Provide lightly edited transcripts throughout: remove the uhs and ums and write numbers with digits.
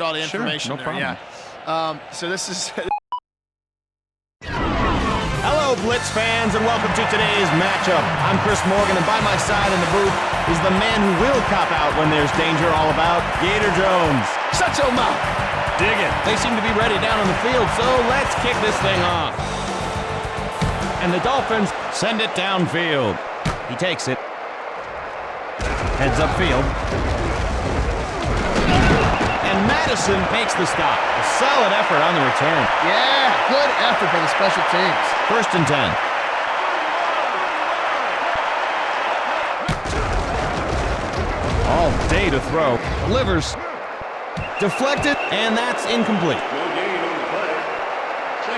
all the information no problem. Yeah. So this is... Hello, Blitz fans, and welcome to today's matchup. I'm Chris Morgan, and by my side in the booth is the man who will cop out when there's danger all about, Gator Jones. Shut your mouth! Dig it. They seem to be ready down on the field, so let's kick this thing off. And the Dolphins send it downfield. He takes it. Heads upfield. And Madison makes the stop. A solid effort on the return. Yeah, good effort by the special teams. 1st and 10. All day to throw. Delivers. Deflected, and that's incomplete. No gain on the play.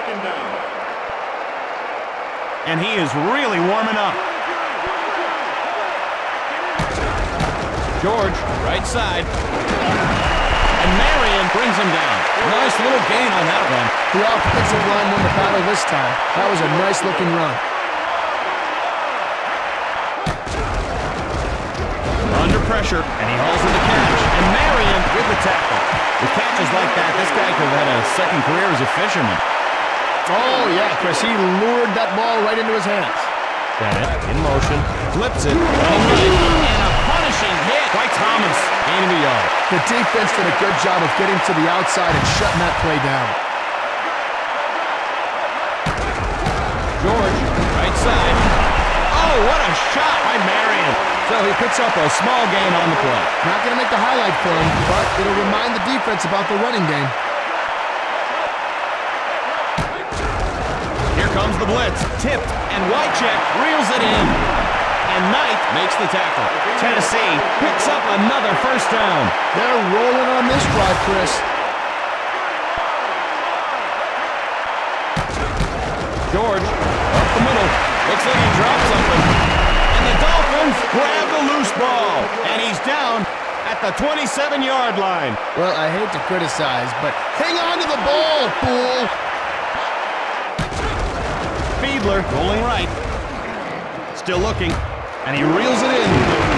2nd down. And he is really warming up. George, right side. And Marion brings him down. Nice little gain on that one. The offensive line won the battle this time. That was a nice-looking run. Under pressure, and he hauls in the catch. And Marion with the tackle. With catches like that, this guy could have had a second career as a fisherman. Oh, yeah, Chris. He lured that ball right into his hands. Got it. In motion. Flips it. And a punishing hit by Thomas. Gain of a yard. The defense did a good job of getting to the outside and shutting that play down. George, right side. Oh, what a shot by Marion. So he picks up a small gain on the play. Not going to make the highlight film, but it'll remind the defense about the running game. Here comes the blitz. Tipped, and Wycheck reels it in. And Knight makes the tackle. Tennessee picks up another 1st down. They're rolling on this drive, Chris. George, up the middle. Looks like he dropped something. And the Dolphins grab the loose ball. And he's down at the 27-yard line. Well, I hate to criticize, but hang on to the ball, fool. Fiedler rolling right. Still looking. And he reels it in.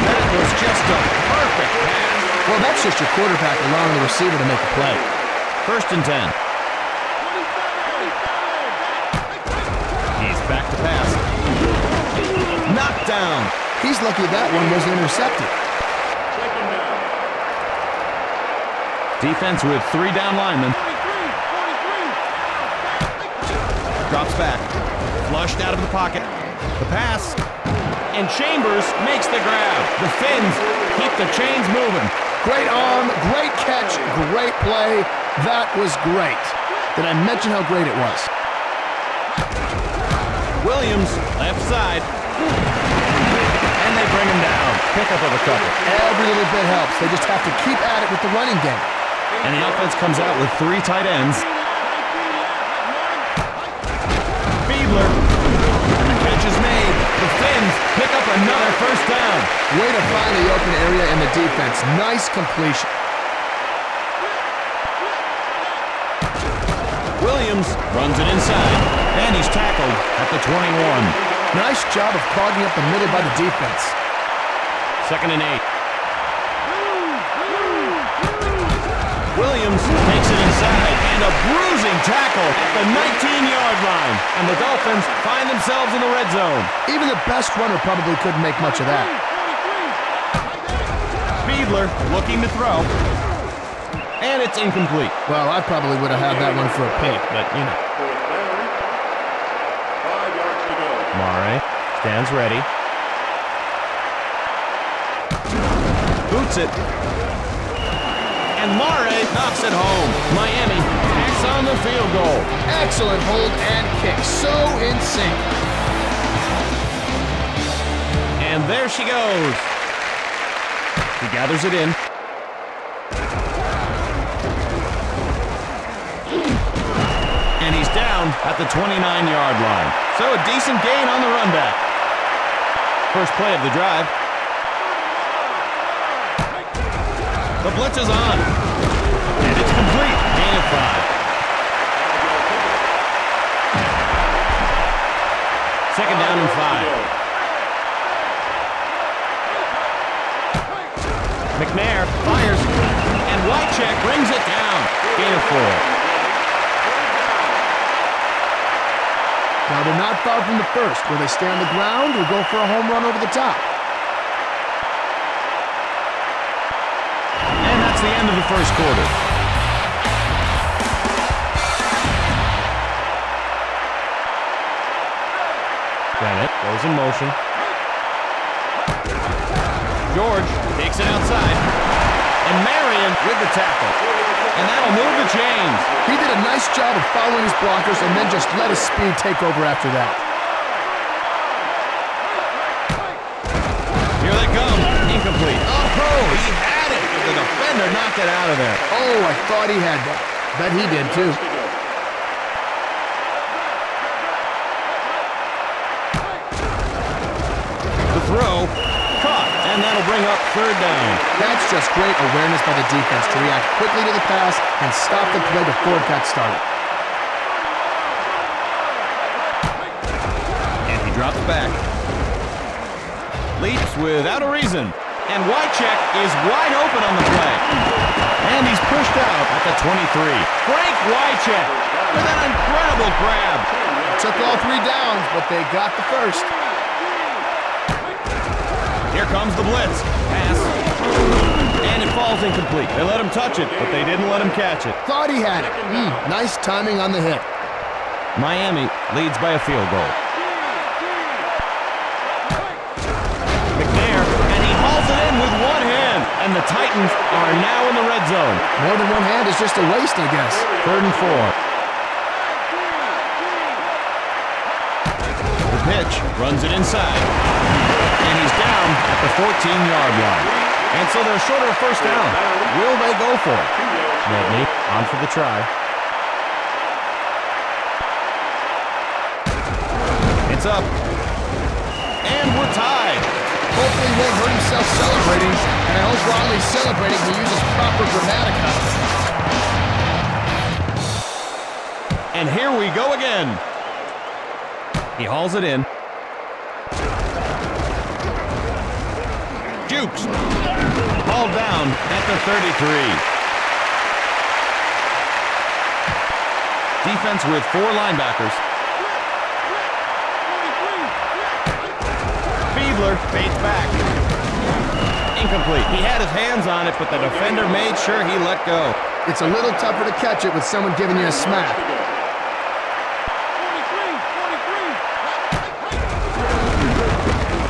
That was just a perfect pass. Well, that's just your quarterback allowing the receiver to make a play. 1st and 10. He's back to pass. Knocked down. He's lucky that one wasn't intercepted. 2nd down. Defense with 3 down linemen. Drops back. Flushed out of the pocket. The pass. And Chambers makes the grab. The Fins keep the chains moving. Great arm, great catch, great play. That was great. Did I mention how great it was? Williams, left side. And they bring him down. Pickup of a couple. Every little bit helps. They just have to keep at it with the running game. And the offense comes out with 3 tight ends. Fiedler. And the catch is made. The Fins pick up another 1st down. Way to find the open area in the defense. Nice completion. Williams runs it inside. And he's tackled at the 21. Nice job of clogging up the middle by the defense. 2nd and 8. Williams takes it inside, and a bruising tackle at the 19-yard line. And the Dolphins find themselves in the red zone. Even the best runner probably couldn't make much of that. Fiedler looking to throw. And it's incomplete. Well, I probably would have had that one for a pick, but, you know. 4th down. 5 yards to go. Mare stands ready. Boots it. And Mare knocks it home. Miami tacks on the field goal. Excellent hold and kick. So in sync. And there she goes. He gathers it in. And he's down at the 29-yard line. So a decent gain on the run back. First play of the drive. The blitz is on. And it's complete. Gain of 5. 2nd down and 5. McNair fires, and Wycheck brings it down. Now they're not far from the first. Will they stay on the ground or go for a home run over the top? And that's the end of the first quarter. Bennett goes in motion. George takes it outside. And Marion with the tackle. And that'll move the chains. He did a nice job of following his blockers and then just let his speed take over after that. Here they come. Incomplete. Oh, he had it. The defender knocked it out of there. Oh, I thought he had that. Bet he did too. The throw. Caught. And that'll bring up third down. That's just great awareness by the defense to react quickly to the pass and stop the play before it got started. And he drops back. Leaps without a reason. And Wycheck is wide open on the play. And he's pushed out at the 23. Frank Wycheck with an incredible grab. Took all 3 downs, but they got the first. Here comes the blitz. Pass. And it falls incomplete. They let him touch it, but they didn't let him catch it. Thought he had it. Nice timing on the hit. Miami leads by a field goal. McNair, and he hauls it in with one hand. And the Titans are now in the red zone. More than one hand is just a waste, I guess. 3rd and 4. The pitch runs it inside. And he's down at the 14-yard line. And so they're short of a first down. Will they go for it? Medney on for the try. It's up. And we're tied. Hopefully he won't hurt himself celebrating. And I hope while he's celebrating he uses proper grammatica. And here we go again. He hauls it in. Jukes. Hauled down at the 33. Defense with 4 linebackers. Fiedler fades back. Incomplete. He had his hands on it, but the defender made sure he let go. It's a little tougher to catch it with someone giving you a smack.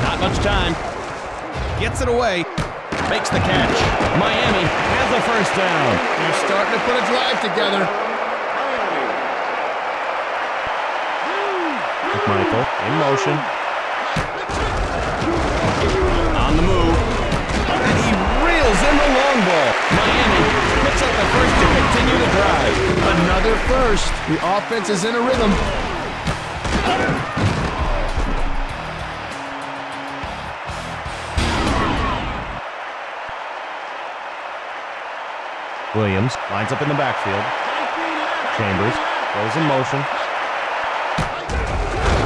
Not much time. Gets it away. Makes the catch. Miami has a first down. They're starting to put a drive together. Michael in motion. On the move. And he reels in the long ball. Miami picks up the first to continue the drive. Another first. The offense is in a rhythm. Williams lines up in the backfield. Chambers goes in motion.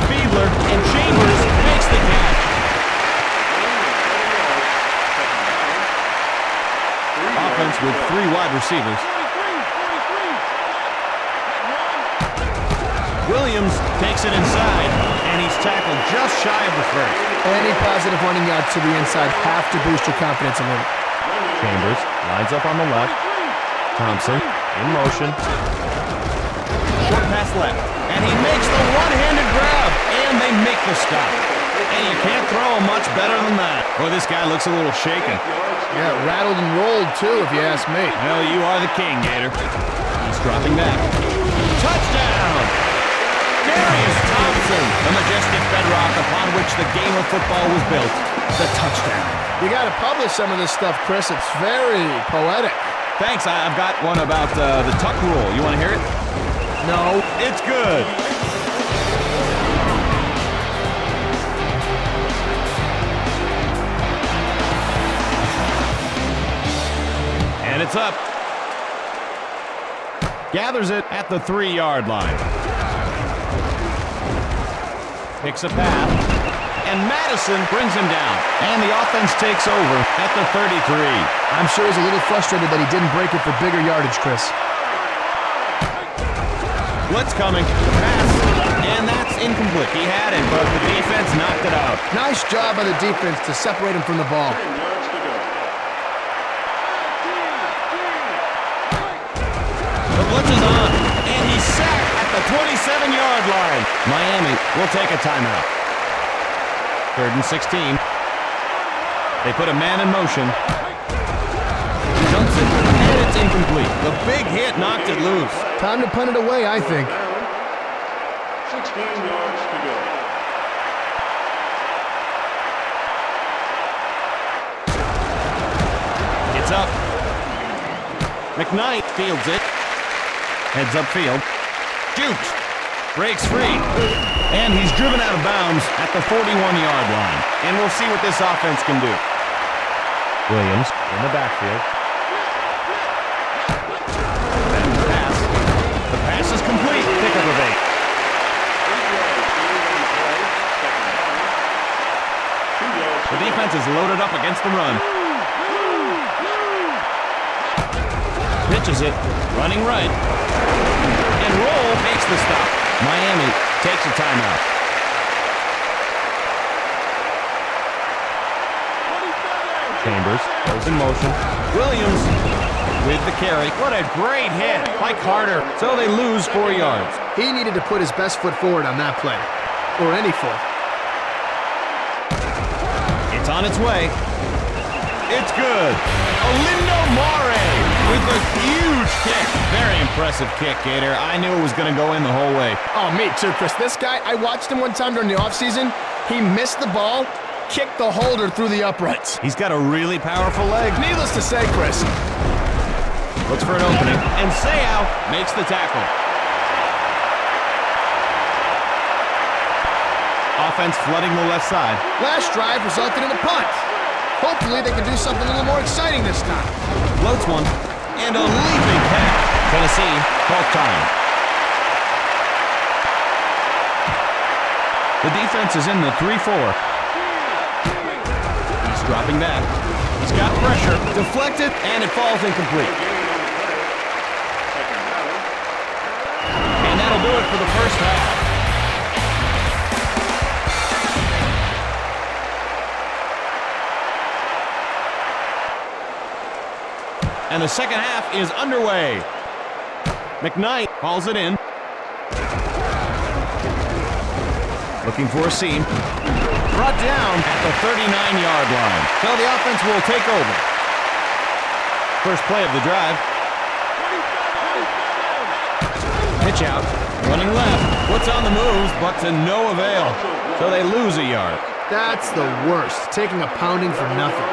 Fiedler and Chambers makes the catch. Offense with 3 wide receivers. Williams takes it inside, and he's tackled just shy of the first. Any positive running yards to the inside have to boost your confidence a little. Chambers lines up on the left. Thompson in motion. Short pass left. And he makes the one-handed grab. And they make the stop. And you can't throw him much better than that. Boy, this guy looks a little shaken. Yeah, rattled and rolled too, if you ask me. Well, you are the king, Gator. He's dropping back. Touchdown! Darius Thompson, the majestic bedrock upon which the game of football was built. The touchdown. You got to publish some of this stuff, Chris. It's very poetic. Thanks. I've got one about the tuck rule. You want to hear it? No. It's good. And it's up. Gathers it at the 3-yard line. Picks a path. And Madison brings him down. And the offense takes over at the 33. I'm sure he's a little frustrated that he didn't break it for bigger yardage, Chris. Blitz coming. Pass. And that's incomplete. He had it, but the defense knocked it out. Nice job by the defense to separate him from the ball. 10 yards to go. The blitz is on, and he's sacked at the 27-yard line. Miami will take a timeout. 3rd and 16. They put a man in motion. Dumps it, and it's incomplete. The big hit knocked it loose. Time to punt it away, I think. 16 yards to go. It's up. McKnight fields it. Heads upfield. Jukes. Breaks free. And he's driven out of bounds at the 41-yard line. And we'll see what this offense can do. Williams in the backfield. Back to pass. The pass is complete. Pick up of 8. The defense is loaded up against the run. Pitches it, running right. And Roll makes the stop. Miami takes a timeout. Chambers goes in motion. Williams with the carry. What a great hit by Carter. So they lose 4 yards. He needed to put his best foot forward on that play. Or any foot. It's on its way. It's good. Olindo Mare with a huge kick. Very impressive kick, Gator. I knew it was going to go in the whole way. Oh, me too, Chris. This guy, I watched him one time during the offseason. He missed the ball, kicked the holder through the uprights. He's got a really powerful leg. Needless to say, Chris. Looks for an opening, and Seau makes the tackle. Offense flooding the left side. Last drive resulted in a punt. Hopefully they can do something a little more exciting this time. Floats one, and a leaping catch. Tennessee, called time. The defense is in the 3-4. He's dropping back. He's got pressure, deflected, and it falls incomplete. And that'll do it for the first half. And the second half is underway. McKnight hauls it in. Looking for a seam. Brought down at the 39-yard line. So the offense will take over. First play of the drive. Pitch out. Running left. Puts on the moves, but to no avail. So they lose a yard. That's the worst. Taking a pounding for nothing.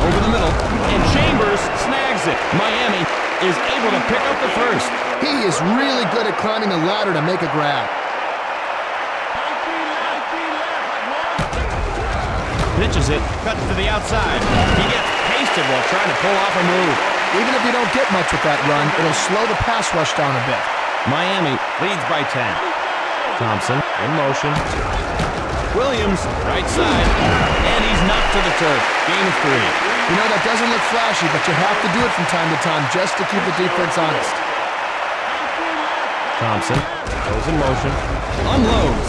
Over the middle, and Chambers snags it. Miami is able to pick up the first. He is really good at climbing the ladder to make a grab. Pitches it, cuts to the outside. He gets pasted while trying to pull off a move. Even if you don't get much with that run, it'll slow the pass rush down a bit. Miami leads by 10. Thompson in motion. Williams, right side, and he's knocked to the turf. Game of 3. You know, that doesn't look flashy, but you have to do it from time to time just to keep the defense honest. Thompson goes in motion, unloads,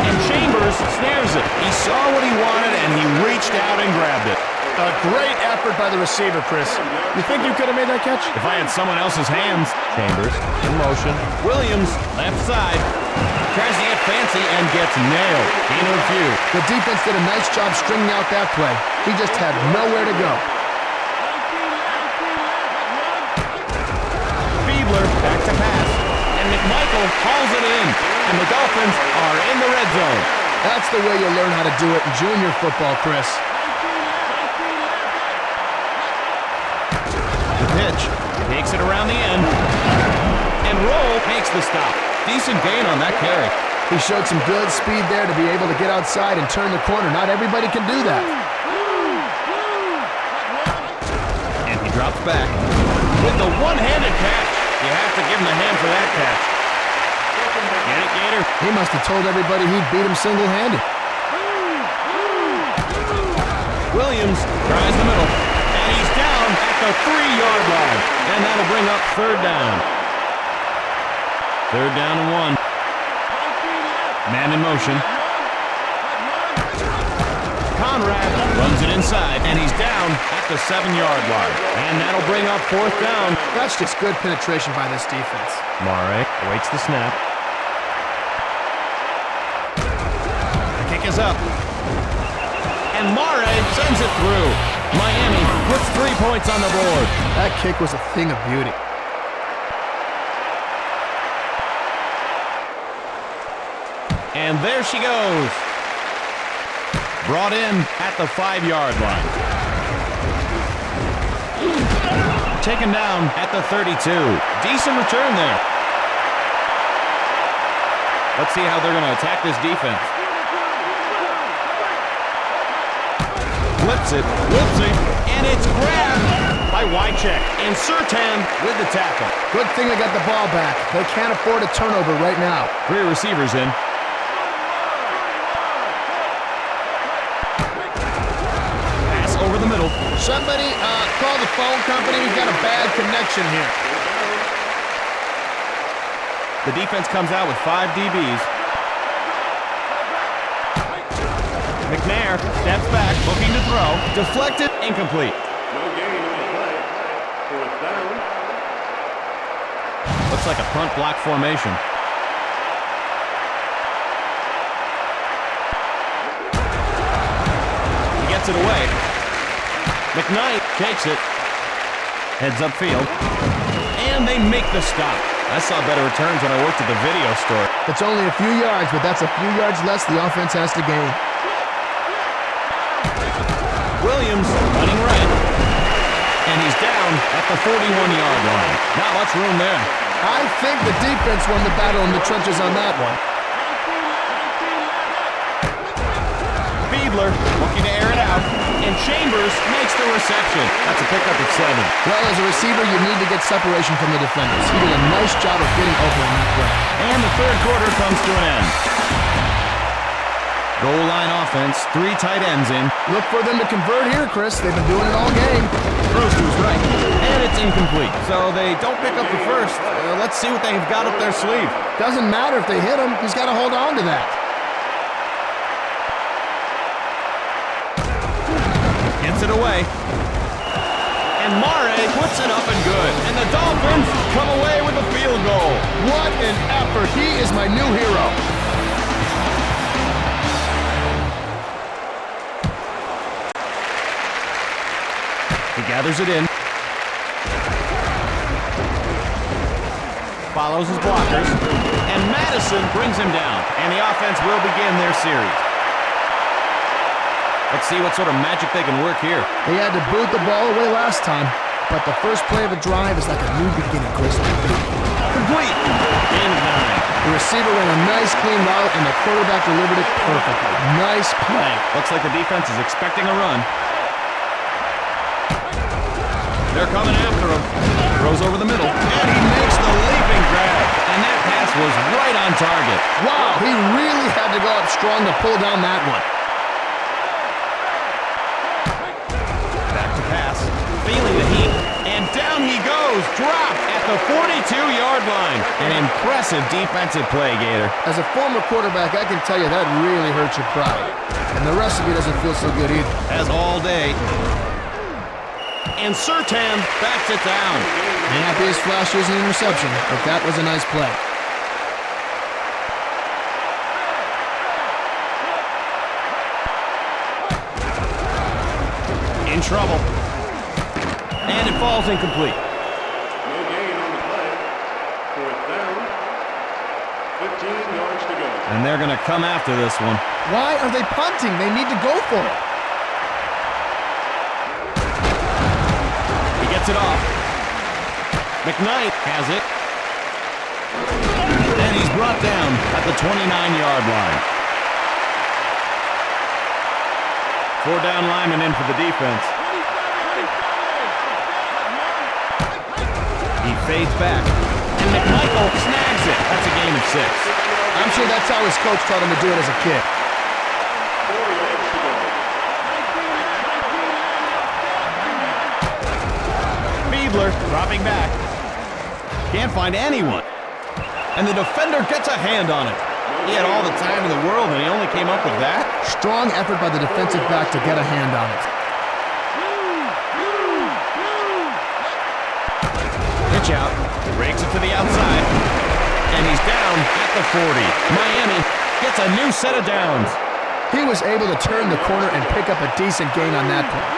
and Chambers snares it. He saw what he wanted, and he reached out and grabbed it. A great effort by the receiver, Chris. You think you could have made that catch? If I had someone else's hands. Chambers in motion. Williams, left side. Tries to get fancy and gets nailed. Gain of a few. The defense did a nice job stringing out that play. He just had nowhere to go. Fiedler back to pass. And McMichael hauls it in. And the Dolphins are in the red zone. That's the way you learn how to do it in junior football, Chris. The pitch takes it around the end. And Roll makes the stop. Decent gain on that carry. He showed some good speed there to be able to get outside and turn the corner. Not everybody can do that. And he drops back with the one-handed catch. You have to give him a hand for that catch. Get it, Gator? He must have told everybody he'd beat him single-handed. Williams tries the middle, and he's down at the the 3-yard line. And that'll bring up third down. Third down and 1. Man in motion. Conrad runs it inside, and he's down at the 7-yard line. And that'll bring up fourth down. That's just good penetration by this defense. Mare awaits the snap. The kick is up. And Mare sends it through. Miami puts 3 points on the board. That kick was a thing of beauty. And there she goes. Brought in at the 5-yard line. Taken down at the 32. Decent return there. Let's see how they're going to attack this defense. Flips it, whoopsie, and it's grabbed by Wycheck. And Surtan with the tackle. Good thing they got the ball back. They can't afford a turnover right now. 3 receivers in. Pass over the middle. Somebody call the phone company. We've got a bad connection here. The defense comes out with 5 DBs. McNair steps back, looking to throw. Deflected, incomplete. No gain on the play. Fourth down. Looks like a punt block formation. He gets it away. McKnight takes it. Heads upfield. And they make the stop. I saw better returns when I worked at the video store. It's only a few yards, but that's a few yards less the offense has to gain. Williams running right. And he's down at the 41-yard line. Not much room there. I think the defense won the battle in the trenches on that one. Fiedler looking to air it out. And Chambers makes the reception. That's a pickup at 7. Well, as a receiver, you need to get separation from the defenders. He did a nice job of getting open in that play. And the third quarter comes to an end. Goal line offense, 3 tight ends in. Look for them to convert here, Chris. They've been doing it all game. Throws to his right. And it's incomplete. So they don't pick up the first. Let's see what they've got up their sleeve. Doesn't matter if they hit him. He's got to hold on to that. Gets it away. And Mare puts it up and good. And the Dolphins come away with a field goal. What an effort. He is my new hero. He gathers it in. Follows his blockers. And Madison brings him down. And the offense will begin their series. Let's see what sort of magic they can work here. They had to boot the ball away last time, but the first play of a drive is like a new beginning, Chris. Complete. Gain of 9. The receiver ran a nice clean route, and the quarterback delivered it perfectly. Nice play. Looks like the defense is expecting a run. They're coming after him. Throws over the middle. And he makes the leaping grab. And that pass was right on target. Wow, he really had to go up strong to pull down that one. Back to pass. Feeling the heat. And down he goes. Dropped at the 42-yard line. An impressive defensive play, Gator. As a former quarterback, I can tell you that really hurts your pride. And the recipe doesn't feel so good either. As all day. And Surtan backs it down. May not be as flashy as an interception, but that was a nice play. In trouble. And it falls incomplete. No gain on the play. Fourth down. 15 yards to go. And they're going to come after this one. Why are they punting? They need to go for it. He gets it off. McKnight has it. And he's brought down at the 29-yard line. 4 down linemen in for the defense. He fades back. And McMichael snags it. That's a gain of 6. I'm sure that's how his coach taught him to do it as a kid. 4 yards to go. dribbler dropping back. Can't find anyone. And the defender gets a hand on it. He had all the time in the world, and he only came up with that? Strong effort by the defensive back to get a hand on it. Pitch out, breaks it to the outside, and he's down at the 40. Miami gets a new set of downs. He was able to turn the corner and pick up a decent gain on that play.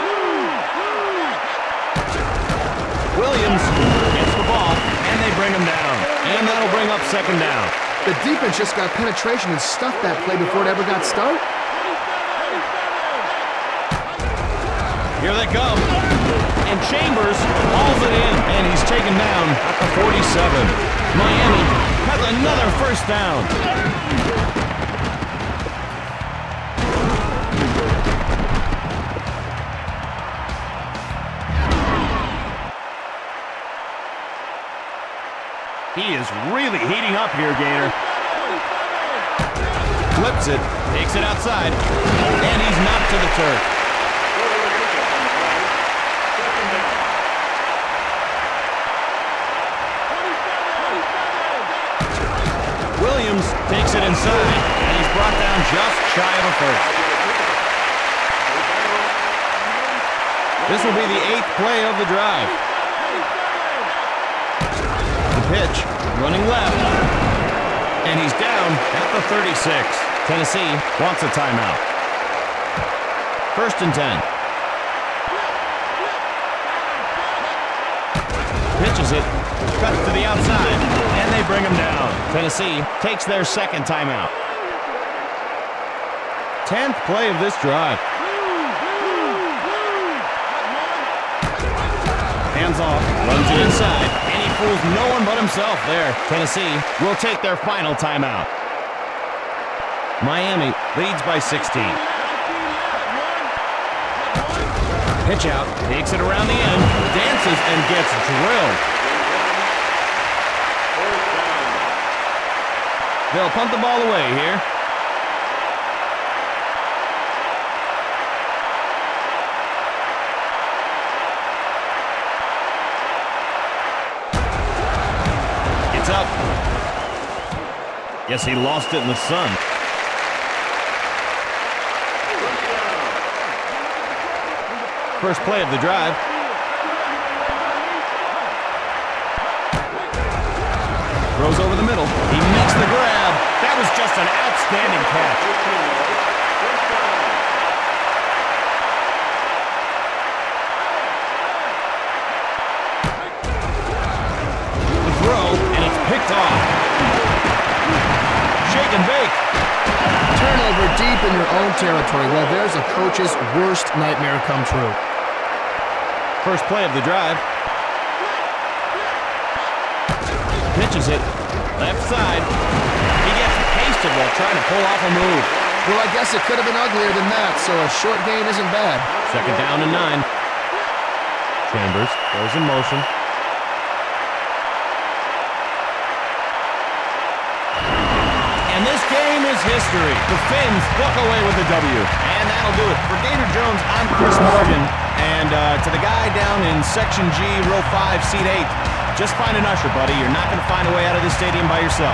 Williams gets the ball, and they bring him down. And that'll bring up second down. The defense just got penetration and stuffed that play before it ever got started. Here they come. And Chambers hauls it in, and he's taken down at the 47. Miami has another first down. He is really heating up here, Gator. Flips it, takes it outside, and he's knocked to the turf. Williams takes it inside, and he's brought down just shy of a first. This will be the 8th play of the drive. Pitch, running left, and he's down at the 36. Tennessee wants a timeout. 1st and 10. Pitches it, cuts to the outside, and they bring him down. Tennessee takes their second timeout. 10th play of this drive. Hands off, runs it inside, and he fools no one but himself there. Tennessee will take their final timeout. Miami leads by 16. Pitch out, takes it around the end, dances and gets drilled. They'll punt the ball away here. Up. Guess he lost it in the sun. First play of the drive. Throws over the middle. He makes the grab. That was just an outstanding catch. Picked off. Shake and bake. Turnover deep in your own territory. Well, there's a coach's worst nightmare come true. First play of the drive. Pitches it. Left side. He gets pasted while trying to pull off a move. Well, I guess it could have been uglier than that, so a short gain isn't bad. Second down and 9. Chambers goes in motion. And this game is history. The Fins walk away with a W. And that'll do it. For Gator Jones, I'm Chris Morgan. And to the guy down in Section G, Row 5, Seat 8, just find an usher, buddy. You're not going to find a way out of this stadium by yourself.